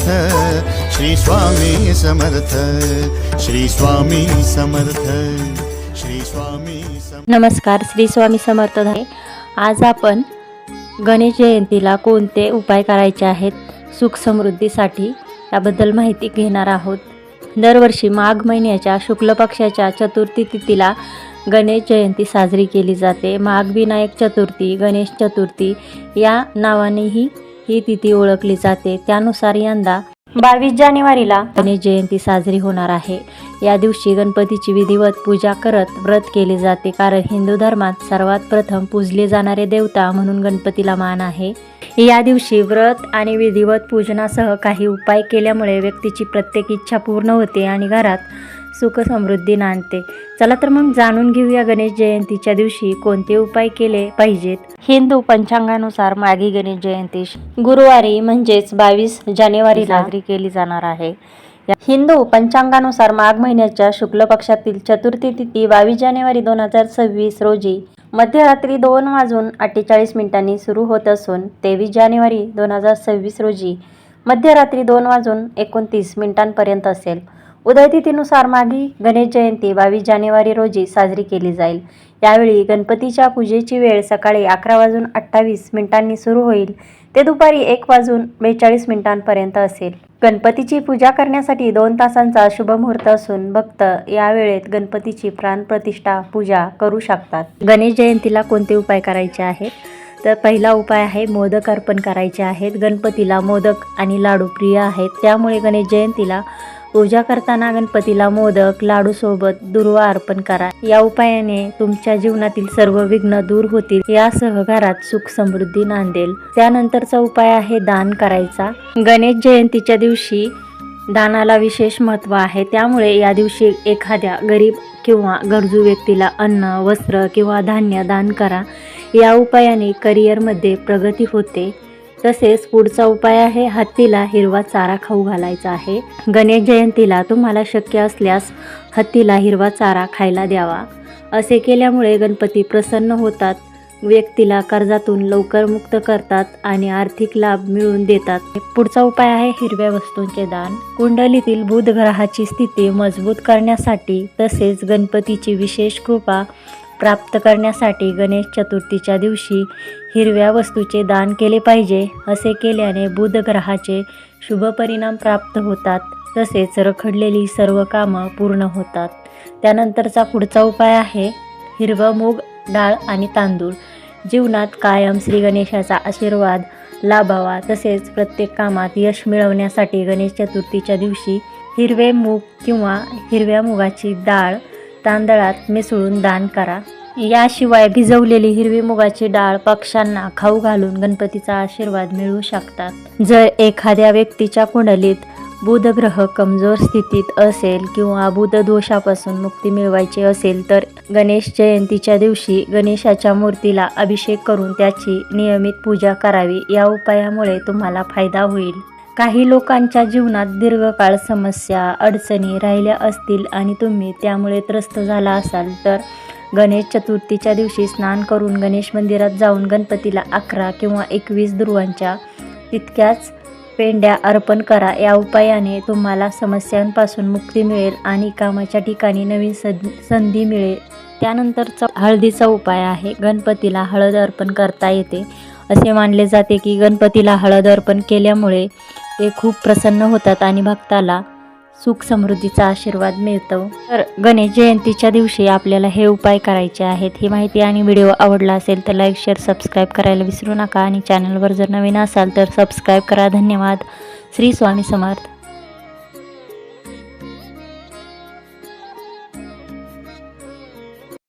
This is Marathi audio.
श्री स्वामी समर्थ, श्री स्वामी समर्थ, श्री स्वामी समर्थ। नमस्कार, श्री स्वामी समर्थ आहे। आज आपण गणेश जयंतीला कोणते उपाय करायचे आहेत सुख समृद्धीसाठी याबद्दल माहिती घेणार आहोत। दरवर्षी माघ महिन्याच्या शुक्ल पक्षाच्या चतुर्थी तिथीला गणेश जयंती साजरी केली जाते। माघ विनायक चतुर्थी, गणेश चतुर्थी या नावानेही ही तिथी ओळखली जाते। त्यानुसार यंदा 22 जानेवारीला गणेश जयंती साजरी होणार आहे। या दिवशी गणपतीची विधिवत पूजा करत व्रत केले जाते, कारण हिंदू धर्मात सर्वात प्रथम पूजले जाणारे देवता म्हणून गणपतीला मान आहे। या दिवशी व्रत आणि विधिवत पूजनासह काही उपाय केल्यामुळे व्यक्तीची प्रत्येक इच्छा पूर्ण होते आणि घरात सुख समृद्धी नांदते। चला तर मग जाणून घेऊया गणेश जयंतीच्या दिवशी कोणते उपाय केले पाहिजेत। हिंदू पंचांगानुसार माघी गणेश जयंती गुरुवारी म्हणजेच 22 जानेवारीला साजरी केली जाणार आहे। हिंदू पंचांगानुसार माघ महिन्याच्या शुक्ल पक्षातील चतुर्थी तिथी 22 जानेवारी 2026 रोजी मध्यरात्री 2:48 सुरू होत असून 23 जानेवारी 2026 रोजी मध्यरात्री 2:29 पर्यंत असेल। उदयतिथीनुसार माघी गणेश जयंती 22 जानेवारी रोजी साजरी केली जाईल। यावेळी गणपतीच्या पूजेची वेळ सकाळी 11:28 सुरू होईल ते दुपारी 1:42 पर्यंत असेल। गणपतीची पूजा करण्यासाठी 2 तासांचा शुभ मुहूर्त असून भक्त या वेळेत गणपतीची प्राणप्रतिष्ठा पूजा करू शकतात। गणेश जयंतीला कोणते उपाय करायचे आहेत? तर पहिला उपाय आहे मोदक अर्पण करायचे आहेत। गणपतीला मोदक आणि लाडू प्रिय आहेत, त्यामुळे गणेश जयंतीला पूजा करताना गणपतीला मोदक लाडू सोबत दुर्वा अर्पण करा। या उपायाने तुमच्या जीवनातील सर्व विघ्न दूर होतील, यासह घरात सुख समृद्धी नांदेल। त्यानंतरचा उपाय आहे दान करायचा। गणेश जयंतीच्या दिवशी दानाला विशेष महत्त्व आहे, त्यामुळे या दिवशी एखाद्या गरीब किंवा गरजू व्यक्तीला अन्न, वस्त्र किंवा धान्य दान करा। या उपायाने करिअरमध्ये प्रगती होते। तसेच पुढचा उपाय आहे हत्तीला हिरवा चारा खाऊ घालायचा आहे। गणेश जयंतीला तुम्हाला शक्य असल्यास हत्तीला हिरवा चारा खायला द्यावा। असे केल्यामुळे गणपती प्रसन्न होतात, व्यक्तीला कर्जातून लवकर मुक्त करतात आणि आर्थिक लाभ मिळवून देतात। पुढचा उपाय आहे हिरव्या वस्तूंचे दान। कुंडलीतील बुध ग्रहाची स्थिती मजबूत करण्यासाठी तसेच गणपतीची विशेष कृपा प्राप्त करण्यासाठी गणेश चतुर्थीच्या दिवशी हिरव्या वस्तूचे दान केले पाहिजे। असे केल्याने बुध ग्रहाचे शुभ परिणाम प्राप्त होतात, तसेच रखडलेली सर्व कामं पूर्ण होतात। त्यानंतरचा पुढचा उपाय आहे हिरवं मूग, डाळ आणि तांदूळ। जीवनात कायम श्री गणेशाचा आशीर्वाद लाभावा, तसेच प्रत्येक कामात यश मिळवण्यासाठी गणेश चतुर्थीच्या दिवशी हिरवे मूग किंवा हिरव्या मुगाची डाळ तांदळात मिसळून दान करा। याशिवाय भिजवलेली हिरवी मुगाची डाळ पक्ष्यांना खाऊ घालून गणपतीचा आशीर्वाद मिळवू शकतात। जर एखाद्या व्यक्तीच्या कुंडलीत बुध ग्रह कमजोर स्थितीत असेल किंवा बुध दोषापासून मुक्ती मिळवायची असेल तर गणेश जयंतीच्या दिवशी गणेशाच्या मूर्तीला अभिषेक करून त्याची नियमित पूजा करावी। या उपायामुळे तुम्हाला फायदा होईल। काही लोकांच्या जीवनात दीर्घकाळ समस्या, अडचणी राहिल्या असतील आणि तुम्ही त्यामुळे त्रस्त झाला असाल तर गणेश चतुर्थीच्या दिवशी स्नान करून गणेश मंदिरात जाऊन गणपतीला 11 किंवा 21 दुर्वांच्या तितक्याच पेंड्या अर्पण करा। या उपायाने तुम्हाला समस्यांपासून मुक्ती मिळेल आणि कामाच्या ठिकाणी नवीन संधी मिळेल। त्यानंतरचा हळदीचा उपाय आहे गणपतीला हळद अर्पण करता येते। असे मानले जाते की गणपतीला हळद अर्पण केल्यामुळे ते खूप प्रसन्न होतात आणि भक्ताला सुख समृद्धीचा आशीर्वाद मिळतो। तर गणेश जयंतीच्या दिवशी आपल्याला हे उपाय करायचे आहेत। ही माहिती आणि व्हिडिओ आवडला असेल तर लाईक, शेअर, सबस्क्राईब करायला विसरू नका आणि चॅनलवर जर नवीन असाल तर सबस्क्राईब करा। धन्यवाद। श्री स्वामी समर्थ।